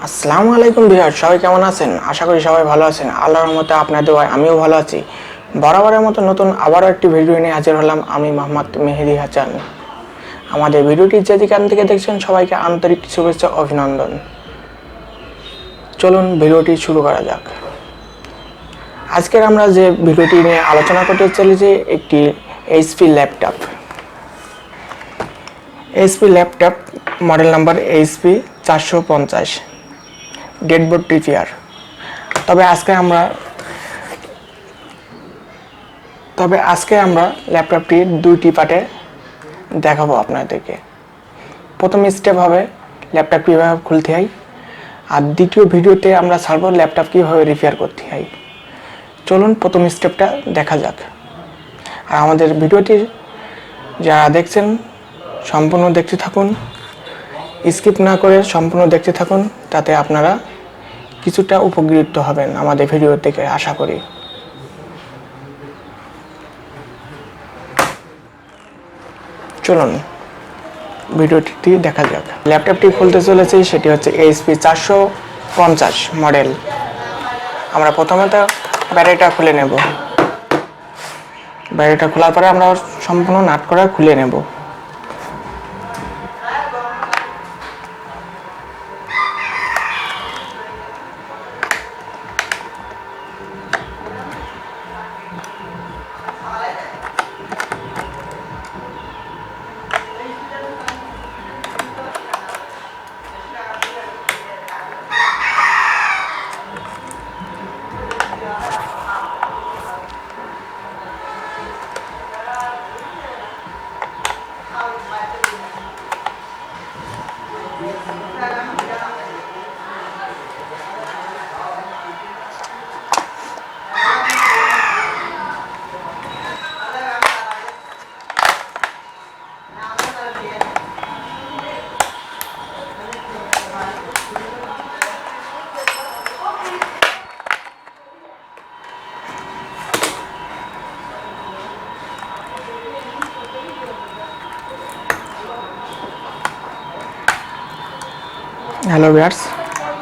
আসসালামু আলাইকুম ভিউয়ার, সবাই কেমন আছেন? আশা করি সবাই ভালো আছেন। আল্লাহর রহমতে আপনাদের দোয়ায় আমিও ভালো আছি। বরাবরের মতো নতুন আবারও একটি ভিডিও নিয়ে হাজির হলাম আমি মোহাম্মদ মেহেদি হাসান। আমাদের ভিডিওটি যেখান থেকে দেখছেন সবাইকে আন্তরিক শুভেচ্ছা অভিনন্দন। চলুন ভিডিওটি শুরু করা যাক। আজকের আমরা যে ভিডিওটি নিয়ে আলোচনা করতে চলেছি একটি HP laptop. HP laptop model number HP 450 dead board repair. তবে আজকে আমরা ল্যাপটপটি দুইটি পার্টে দেখাবো আপনাদেরকে। প্রথম স্টেপ হবে ল্যাপটপ কীভাবে খুলতে হয়, আর দ্বিতীয় ভিডিওতে আমরা ছাড়বো ল্যাপটপ কীভাবে রিপেয়ার করতে হয়। চলুন প্রথম স্টেপটা দেখা যাক। আর আমাদের ভিডিওটি যারা দেখছেন সম্পূর্ণ দেখতে থাকুন, স্কিপ না করে সম্পূর্ণ দেখতে থাকুন, তাতে আপনারা কিছুটা উপকৃত হবেন আমাদের ভিডিও থেকে আশা করি। চলুন ভিডিওটি দেখা যাক। ল্যাপটপটি খুলতে চলেছে, সেটি হচ্ছে এইচপি 450 মডেল। আমরা প্রথমত ব্যাটারিটা খুলে নেব। ব্যাটারিটা খোলার পরে আমরা সম্পূর্ণ নাট করা খুলে নেব। হ্যালো ভিউয়ার্স,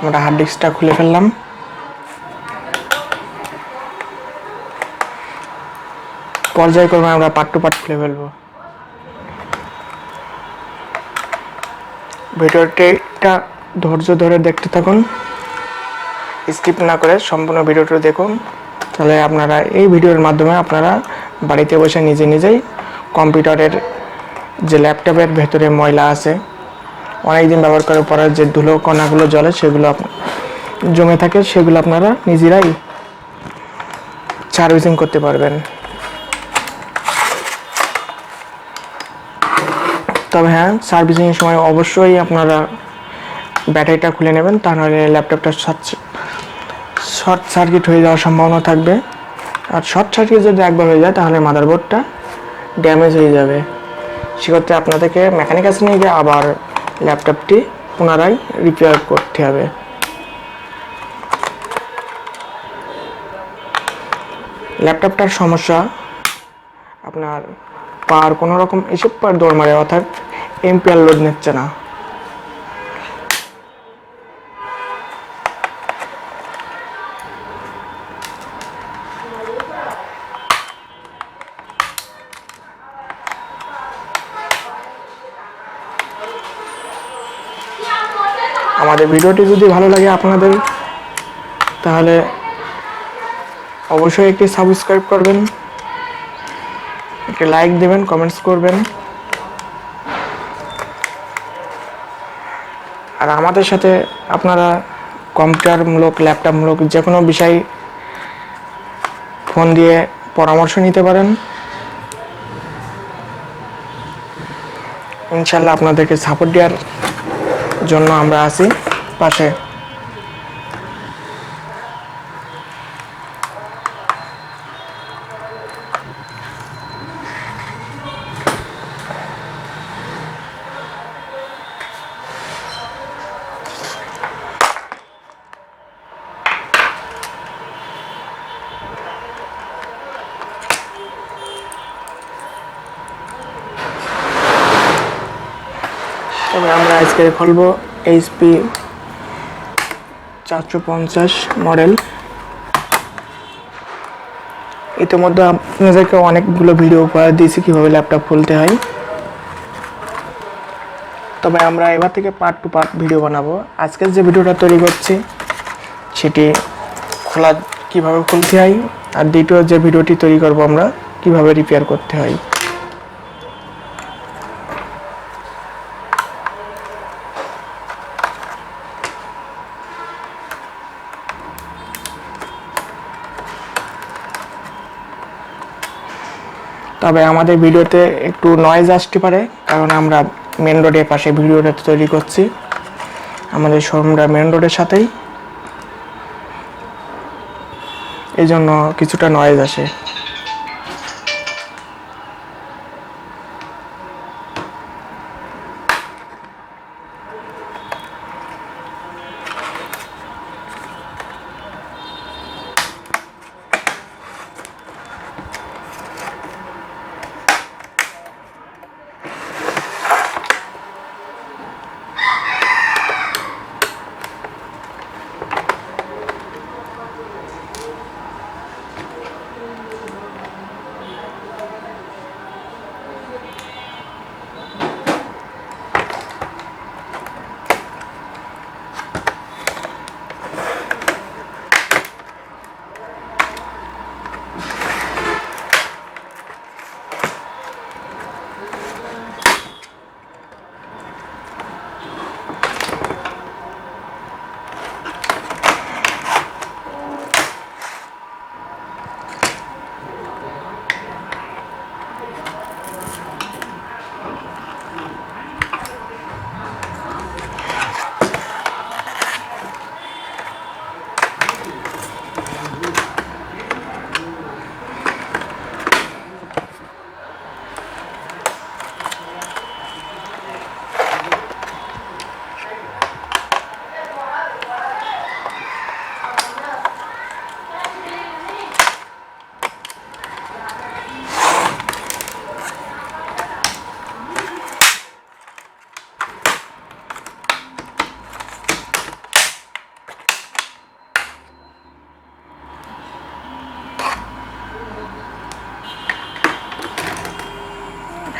আমরা হার্ড ডিস্কটা খুলে ফেললাম। পর্যায়ক্রমে আমরা পার্ট টু পার্ট খুলে ফেলবো। ভিডিওটা ধৈর্য ধরে দেখতে থাকুন, স্কিপ না করে সম্পূর্ণ ভিডিওটা দেখুন। তাহলে আপনারা এই ভিডিওর মাধ্যমে আপনারা বাড়িতে বসে নিজেই কম্পিউটারের যে ল্যাপটপের ভেতরে ময়লা আছে, অনেকদিন ব্যবহার করার পরে যে ধুলো কণাগুলো জ্বলে সেগুলো জমে থাকে, সেগুলো আপনারা নিজেরাই সার্ভিসিং করতে পারবেন। তবে হ্যাঁ, সার্ভিসিংয়ের সময় অবশ্যই আপনারা ব্যাটারিটা খুলে নেবেন, তা নাহলে ল্যাপটপটা শর্ট সার্কিট হয়ে যাওয়ার সম্ভাবনা থাকবে। আর শর্ট সার্কিট যদি একবার হয়ে যায় তাহলে মাদারবোর্ডটা ড্যামেজ হয়ে যাবে। সেক্ষেত্রে আপনাদেরকে মেকানিক কাছে নিয়ে গিয়ে আবার ল্যাপটপটি পুনরায় রিপেয়ার করতে হবে। ল্যাপটপটার সমস্যা আপনার পাওয়ার কোনো রকম এসব পাওয়ার দৌড় মারে, অর্থাৎ এম্পিয়ার লোড নিচ্ছে না। আমাদের ভিডিওটি যদি ভালো লাগে আপনাদের, তাহলে অবশ্যই একটি সাবস্ক্রাইব করবেন, একটি লাইক দেবেন, কমেন্টস করবেন। আর আমাদের সাথে আপনারা কম্পিউটারমূলক ল্যাপটপমূলক যে কোনো বিষয় ফোন দিয়ে পরামর্শ নিতে পারেন। ইনশাল্লাহ আপনাদেরকে সাপোর্ট দেওয়ার জন্য আমরা আছি পাশে। তবে আমরা আজকে খুলবো এইচপি 450 মডেল। ইতিমধ্যে আপনাদেরকে অনেকগুলো ভিডিও করে দিয়েছি কীভাবে ল্যাপটপ খুলতে হয়, তবে আমরা এবার থেকে পার্ট টু পার্ট ভিডিও বানাবো। আজকের যে ভিডিওটা তৈরি করছি সেটি কীভাবে খুলতে হয়, আর দ্বিতীয় যে ভিডিওটি তৈরি করব আমরা কীভাবে রিপেয়ার করতে হয়। তবে আমাদের ভিডিওতে একটু নয়েজ আসতে পারে, কারণ আমরা মেন রোডের পাশে ভিডিওটা তৈরি করছি। আমাদের শোরুমটা মেন রোডের সাথেই, এই জন্য কিছুটা নয়েজ আসে।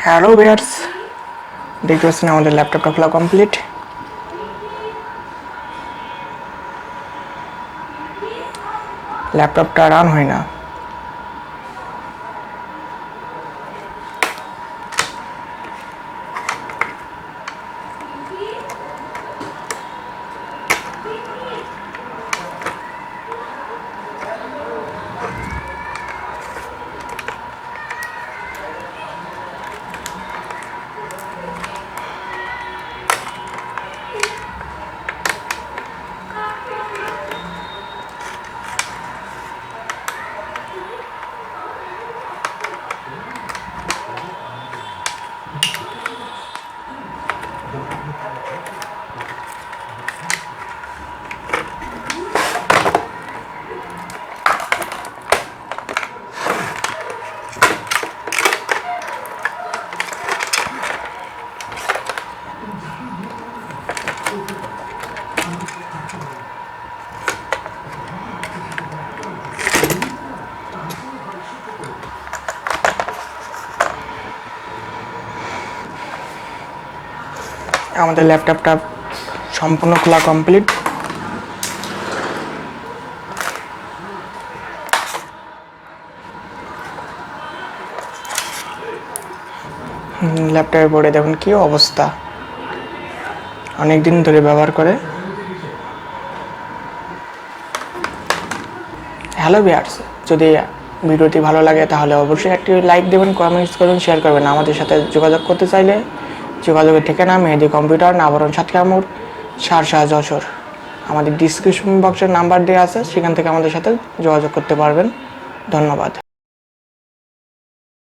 হ্যালো ভিউয়ার্স, দেখতে পাচ্ছেন আমাদের ল্যাপটপটা খোলা কমপ্লিট। ল্যাপটপটা রান হয় না। আমাদের ল্যাপটপটা সম্পূর্ণ খোলা কমপ্লিট। ল্যাপটপের বোর্ডে দেখুন কি অবস্থা, অনেক দিন ধরে ব্যবহার করে। হ্যালো ভিউয়ার্স, যদি ভিডিওটি ভালো লাগে তাহলে অবশ্যই একটি লাইক দেবেন, কমেন্টস করবেন, শেয়ার করবেন। আমাদের সাথে যোগাযোগ করতে চাইলে যোগাযোগের ঠিকানা মেহেদি কম্পিউটার, নাভারন, সাতক্ষীরা মোড়, সারসা, যশোর। আমাদের ডিসক্রিপশন বক্সের নাম্বার দেওয়া আছে, সেখান থেকে আমাদের সাথে যোগাযোগ করতে পারবেন। ধন্যবাদ।